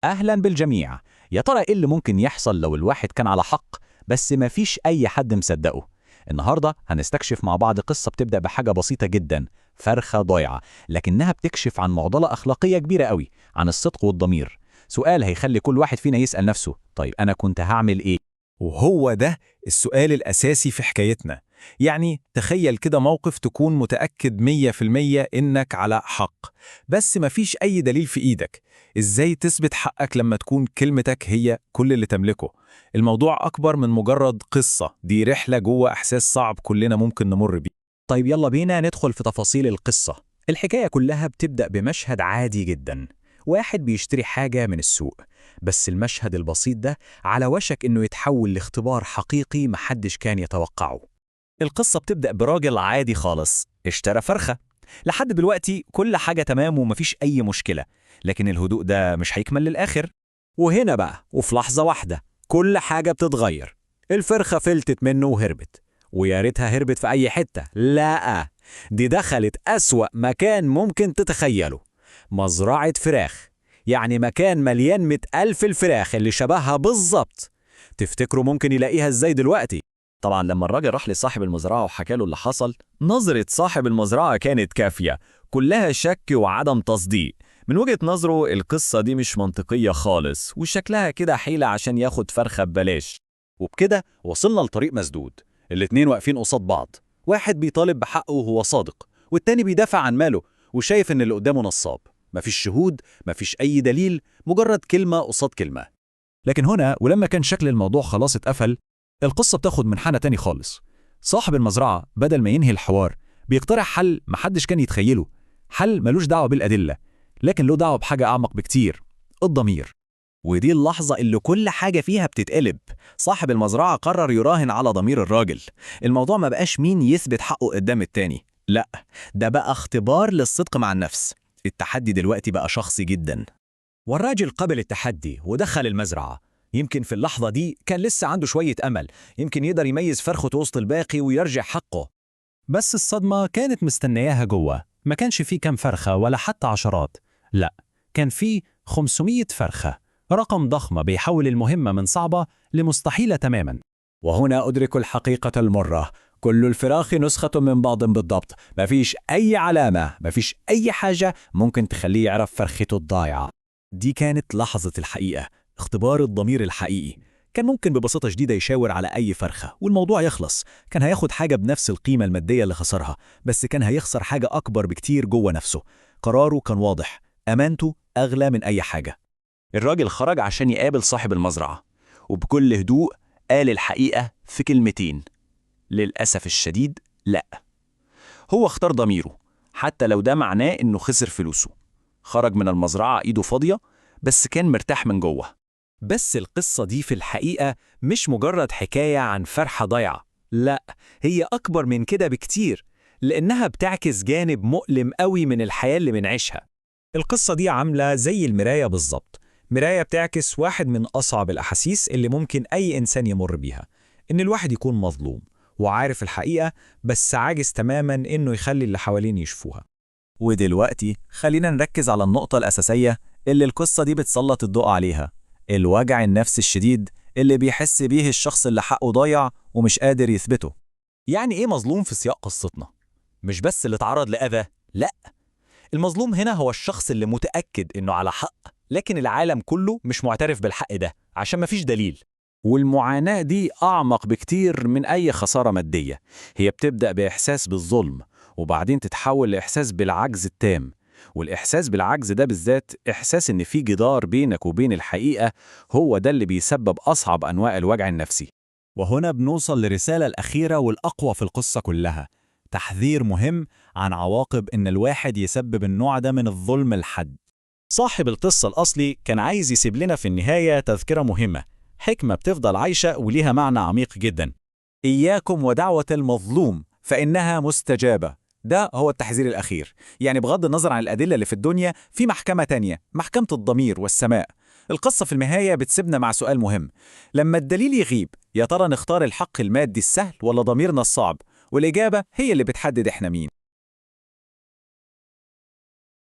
أهلا بالجميع. يا ترى إيه اللي ممكن يحصل لو الواحد كان على حق بس مفيش أي حد مصدقه؟ النهاردة هنستكشف مع بعض قصة بتبدأ بحاجة بسيطة جدا، فرخة ضايعة، لكنها بتكشف عن معضلة أخلاقية كبيرة قوي، عن الصدق والضمير. سؤال هيخلي كل واحد فينا يسأل نفسه، طيب أنا كنت هعمل إيه؟ وهو ده السؤال الأساسي في حكايتنا. يعني تخيل كده موقف تكون متأكد 100% إنك على حق، بس مفيش أي دليل في إيدك. إزاي تثبت حقك لما تكون كلمتك هي كل اللي تملكه؟ الموضوع أكبر من مجرد قصة، دي رحلة جوه إحساس صعب كلنا ممكن نمر بيه. طيب يلا بينا ندخل في تفاصيل القصة. الحكاية كلها بتبدأ بمشهد عادي جدا، واحد بيشتري حاجة من السوق، بس المشهد البسيط ده على وشك إنه يتحول لاختبار حقيقي محدش كان يتوقعه. القصة بتبدأ براجل عادي خالص اشترى فرخة. لحد دلوقتي كل حاجة تمام ومفيش أي مشكلة، لكن الهدوء ده مش هيكمل للآخر. وهنا بقى وفي لحظة واحدة كل حاجة بتتغير. الفرخة فلتت منه وهربت، ويا ريتها هربت في أي حتة، لا، دي دخلت أسوأ مكان ممكن تتخيله، مزرعة فراخ. يعني مكان مليان 100,000 الفراخ اللي شبهها بالظبط. تفتكروا ممكن يلاقيها ازاي دلوقتي؟ طبعا لما الراجل راح لصاحب المزرعة وحكى له اللي حصل، نظرة صاحب المزرعة كانت كافية، كلها شك وعدم تصديق. من وجهة نظره القصة دي مش منطقية خالص، وشكلها كده حيلة عشان ياخد فرخة ببلاش. وبكده وصلنا لطريق مسدود، الاتنين واقفين قصاد بعض، واحد بيطالب بحقه وهو صادق، والتاني بيدافع عن ماله وشايف ان اللي قدامه نصاب. مفيش شهود، مفيش اي دليل، مجرد كلمة قصاد كلمة. لكن هنا ولما كان شكل الموضوع خلاص اتقفل، القصة بتاخد منحنى تاني خالص. صاحب المزرعة بدل ما ينهي الحوار بيقترح حل محدش كان يتخيله، حل ملوش دعوة بالأدلة، لكن له دعوة بحاجة أعمق بكتير، الضمير. ودي اللحظة اللي كل حاجة فيها بتتقلب. صاحب المزرعة قرر يراهن على ضمير الراجل. الموضوع ما بقاش مين يثبت حقه قدام التاني، لا، ده بقى اختبار للصدق مع النفس. التحدي دلوقتي بقى شخصي جدا. والراجل قبل التحدي ودخل المزرعة. يمكن في اللحظة دي كان لسه عنده شوية أمل، يمكن يقدر يميز فرخة وسط الباقي ويرجع حقه. بس الصدمة كانت مستنياها جوه. ما كانش فيه كام فرخة ولا حتى عشرات، لا، كان فيه 500 فرخة، رقم ضخم بيحول المهمة من صعبة لمستحيلة تماما. وهنا أدرك الحقيقة المرة، كل الفراخ نسخة من بعض بالضبط، مفيش أي علامة، مفيش أي حاجة ممكن تخليه يعرف فرخته الضايعة. دي كانت لحظة الحقيقة، اختبار الضمير الحقيقي. كان ممكن ببساطة شديدة يشاور على أي فرخة والموضوع يخلص، كان هياخد حاجة بنفس القيمة المادية اللي خسرها، بس كان هيخسر حاجة أكبر بكتير جوه نفسه. قراره كان واضح، أمانته أغلى من أي حاجة. الراجل خرج عشان يقابل صاحب المزرعة، وبكل هدوء قال الحقيقة في كلمتين: للأسف الشديد لا. هو اختار ضميره، حتى لو ده معناه إنه خسر فلوسه. خرج من المزرعة إيده فاضية، بس كان مرتاح من جوه. بس القصة دي في الحقيقة مش مجرد حكاية عن فرحة ضايعة، لا، هي أكبر من كده بكتير، لأنها بتعكس جانب مؤلم قوي من الحياة اللي بنعيشها. القصة دي عاملة زي المراية بالظبط، مراية بتعكس واحد من أصعب الأحاسيس اللي ممكن أي إنسان يمر بيها، إن الواحد يكون مظلوم وعارف الحقيقة بس عاجز تماماً إنه يخلي اللي حوالين يشوفوها. ودلوقتي خلينا نركز على النقطة الأساسية اللي القصة دي بتسلط الضوء عليها: الوجع النفسي الشديد اللي بيحس بيه الشخص اللي حقه ضايع ومش قادر يثبته. يعني إيه مظلوم في سياق قصتنا؟ مش بس اللي اتعرض لأذى، لأ، المظلوم هنا هو الشخص اللي متأكد إنه على حق، لكن العالم كله مش معترف بالحق ده عشان مفيش دليل. والمعاناة دي أعمق بكتير من أي خسارة مادية. هي بتبدأ بإحساس بالظلم، وبعدين تتحول لإحساس بالعجز التام. والإحساس بالعجز ده بالذات، إحساس إن في جدار بينك وبين الحقيقة، هو ده اللي بيسبب أصعب أنواع الوجع النفسي. وهنا بنوصل للرسالة الأخيرة والأقوى في القصة كلها، تحذير مهم عن عواقب إن الواحد يسبب النوع ده من الظلم الحاد. صاحب القصة الأصلي كان عايز يسيب لنا في النهاية تذكرة مهمة، حكمة بتفضل عايشة وليها معنى عميق جدا: إياكم ودعوة المظلوم فإنها مستجابة. ده هو التحذير الأخير. يعني بغض النظر عن الأدلة اللي في الدنيا، في محكمة تانية، محكمة الضمير والسماء. القصة في النهاية بتسيبنا مع سؤال مهم: لما الدليل يغيب، يا ترى نختار الحق المادي السهل ولا ضميرنا الصعب؟ والإجابة هي اللي بتحدد إحنا مين.